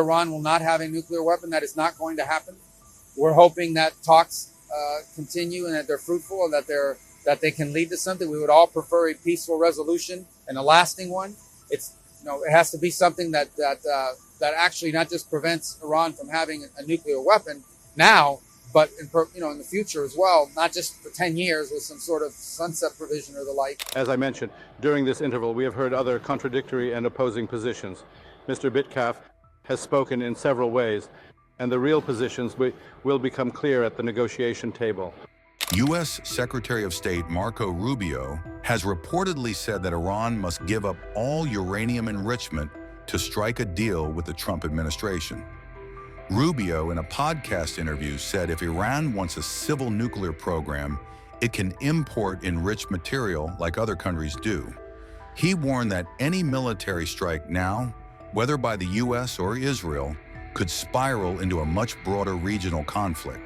Iran will not have a nuclear weapon. That is not going to happen. We're hoping that talks continue and that they're fruitful and that they can lead to something. We would all prefer a peaceful resolution and a lasting one. It has to be something that actually not just prevents Iran from having a nuclear weapon now, but in the future as well, not just for 10 years with some sort of sunset provision or the like. As I mentioned, during this interval, we have heard other contradictory and opposing positions. Mr. Bitkaff has spoken in several ways, and the real positions will become clear at the negotiation table. U.S. Secretary of State Marco Rubio has reportedly said that Iran must give up all uranium enrichment to strike a deal with the Trump administration. Rubio, in a podcast interview, said if Iran wants a civil nuclear program, it can import enriched material like other countries do. He warned that any military strike now, whether by the U.S. or Israel, could spiral into a much broader regional conflict.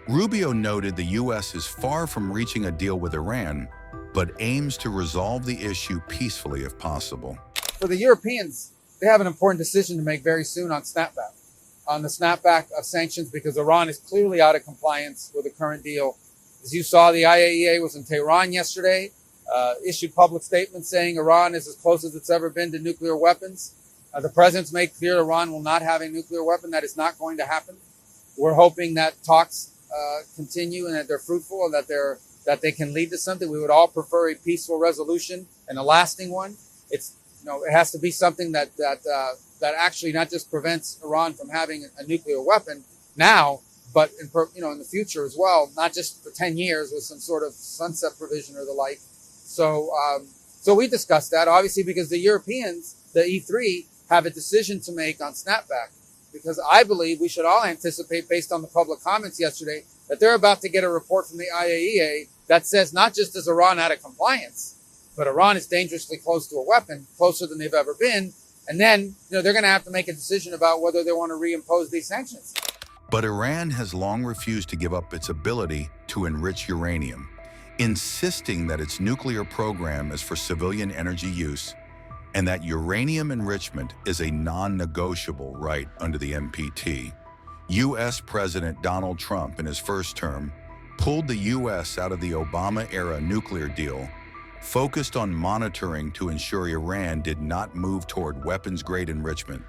Rubio noted the U.S. is far from reaching a deal with Iran, but aims to resolve the issue peacefully if possible. For the Europeans, they have an important decision to make very soon on the snapback of sanctions, because Iran is clearly out of compliance with the current deal. As you saw, the IAEA was in Tehran yesterday, issued public statements saying Iran is as close as it's ever been to nuclear weapons. The president's made clear Iran will not have a nuclear weapon. That is not going to happen. We're hoping that talks continue and that they're fruitful and that they can lead to something. We would all prefer a peaceful resolution and a lasting one. It has to be something that actually not just prevents Iran from having a nuclear weapon now, but in the future as well, not just for 10 years with some sort of sunset provision or the like. So we discussed that, obviously, because the Europeans, the E3, have a decision to make on snapback, because I believe we should all anticipate, based on the public comments yesterday, that they're about to get a report from the IAEA that says not just is Iran out of compliance, but Iran is dangerously close to a weapon, closer than they've ever been. And then, they're going to have to make a decision about whether they want to reimpose these sanctions. But Iran has long refused to give up its ability to enrich uranium, insisting that its nuclear program is for civilian energy use and that uranium enrichment is a non-negotiable right under the NPT. U.S. President Donald Trump, in his first term, pulled the U.S. out of the Obama-era nuclear deal, focused on monitoring to ensure Iran did not move toward weapons-grade enrichment.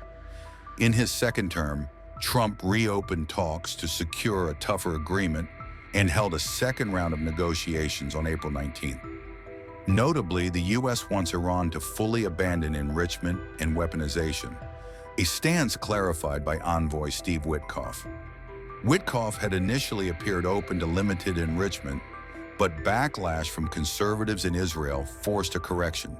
In his second term, Trump reopened talks to secure a tougher agreement and held a second round of negotiations on April 19th. Notably, the U.S. wants Iran to fully abandon enrichment and weaponization, a stance clarified by envoy Steve Witkoff. Witkoff had initially appeared open to limited enrichment, but backlash from conservatives in Israel forced a correction.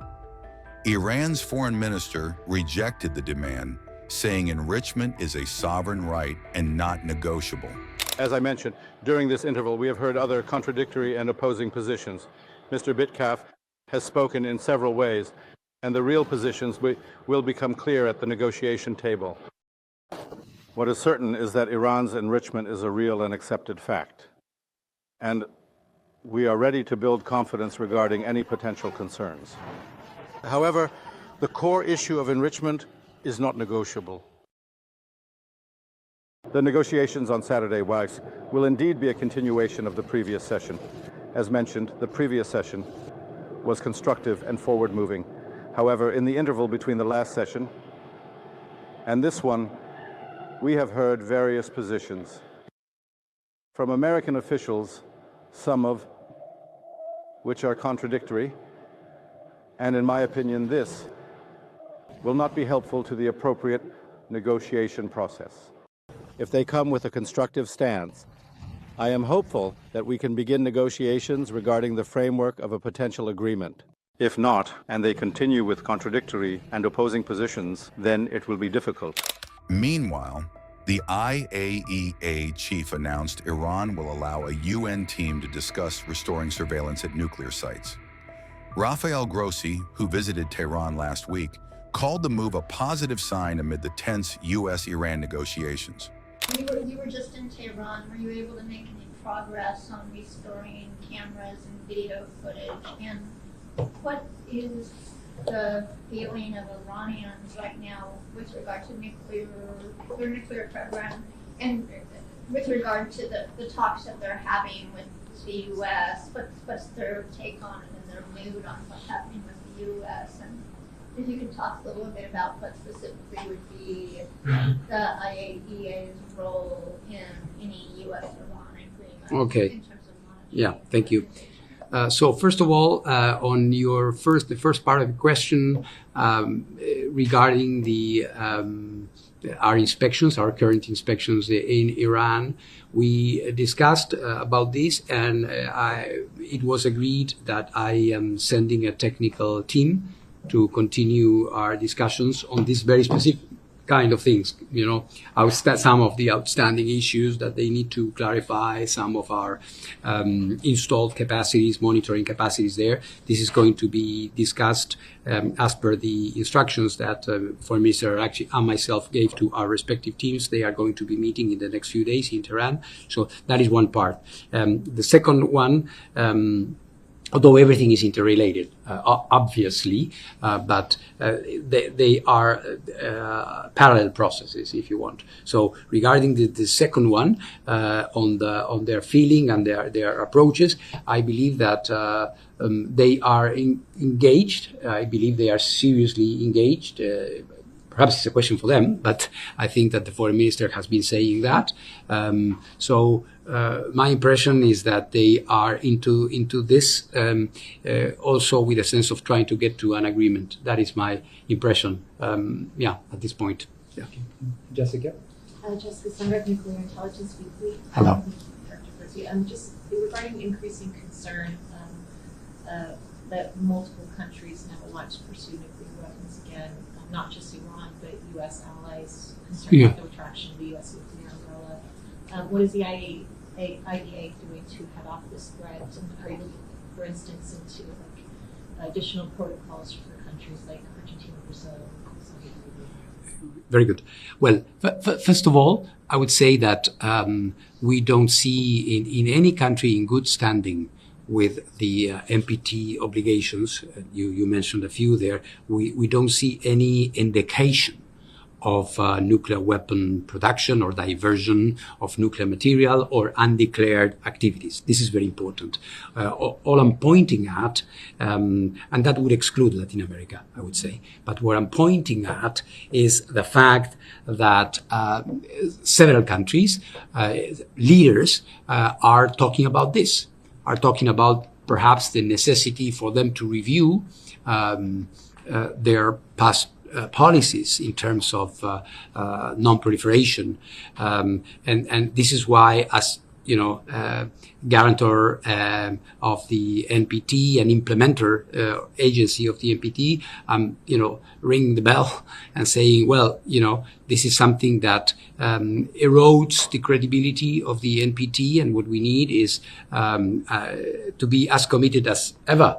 Iran's foreign minister rejected the demand, saying enrichment is a sovereign right and not negotiable. As I mentioned, during this interval, we have heard other contradictory and opposing positions. Mr. Bitkaff has spoken in several ways, and the real positions will become clear at the negotiation table. What is certain is that Iran's enrichment is a real and accepted fact, and we are ready to build confidence regarding any potential concerns. However, the core issue of enrichment is not negotiable. The negotiations on Saturday will indeed be a continuation of the previous session. As mentioned, the previous session was constructive and forward-moving. However, in the interval between the last session and this one, we have heard various positions from American officials, some of which are contradictory, and in my opinion, this will not be helpful to the appropriate negotiation process. If they come with a constructive stance, I am hopeful that we can begin negotiations regarding the framework of a potential agreement. If not, and they continue with contradictory and opposing positions, then it will be difficult. Meanwhile, the IAEA chief announced Iran will allow a UN team to discuss restoring surveillance at nuclear sites. Rafael Grossi, who visited Tehran last week, called the move a positive sign amid the tense U.S.-Iran negotiations. You were just in Tehran. Were you able to make any progress on restoring cameras and video footage? And what is the feeling of Iranians right now with regard to nuclear their nuclear program, and with regard to the talks that they're having with the U.S., what's their take on it and their mood on what's happening with the U.S., and if you could talk a little bit about what specifically would be the IAEA's role in any U.S.-Iran agreement. Okay. In terms of monitoring. Yeah, thank you. So first of all, on the first part of the question regarding our inspections, our current inspections in Iran, we discussed about this, and it was agreed that I am sending a technical team to continue our discussions on this very specific kind of things, some of the outstanding issues that they need to clarify, some of our installed capacities, monitoring capacities there. This is going to be discussed as per the instructions that Foreign Minister actually and myself gave to our respective teams. They are going to be meeting in the next few days in Tehran. So that is one part. The second one, although everything is interrelated, obviously, but they are parallel processes, if you want. So regarding the second one, on their feeling and their approaches, I believe that they are engaged. I believe they are seriously engaged. Perhaps it's a question for them, but I think that the foreign minister has been saying that. My impression is that they are into this also with a sense of trying to get to an agreement. That is my impression. At this point. Yeah. Jessica? Jessica Sundberg, Nuclear Intelligence Weekly. Hello. Dr. Frizzi. Just regarding increasing concern that multiple countries now want to pursue nuclear weapons again, not just Iran, but U.S. allies concerned about the retraction of the U.S. nuclear umbrella. What is the IAEA doing to head off this threat? And are you looking, for instance, into additional protocols for countries like Argentina, Brazil, Saudi Arabia? Very good. Well, first of all, I would say that we don't see in any country in good standing with the NPT obligations. You mentioned a few there. We don't see any indication of nuclear weapon production or diversion of nuclear material or undeclared activities. This is very important. All I'm pointing at, and that would exclude Latin America, I would say, but what I'm pointing at is the fact that several countries, leaders, are talking about this, are talking about perhaps the necessity for them to review their past policies in terms of non-proliferation, and this is why, as guarantor of the NPT and implementer agency of the NPT, ringing the bell and saying, well, this is something that erodes the credibility of the NPT, and what we need is to be as committed as ever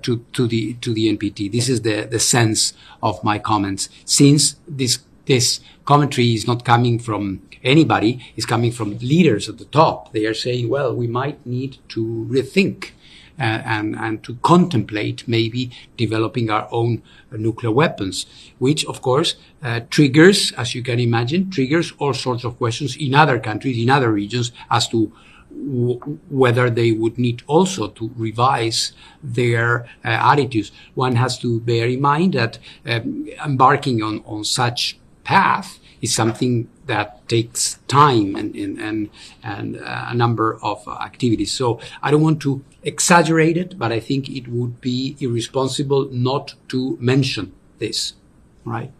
to the NPT. This is the sense of my comments. Since this commentary is not coming from anybody, it's coming from leaders at the top. They are saying, well, we might need to rethink and to contemplate maybe developing our own nuclear weapons, which of course triggers, as you can imagine, all sorts of questions in other countries, in other regions, as to whether they would need also to revise their attitudes. One has to bear in mind that embarking on such path is something that takes time and a number of activities. So I don't want to exaggerate it, but I think it would be irresponsible not to mention this, right?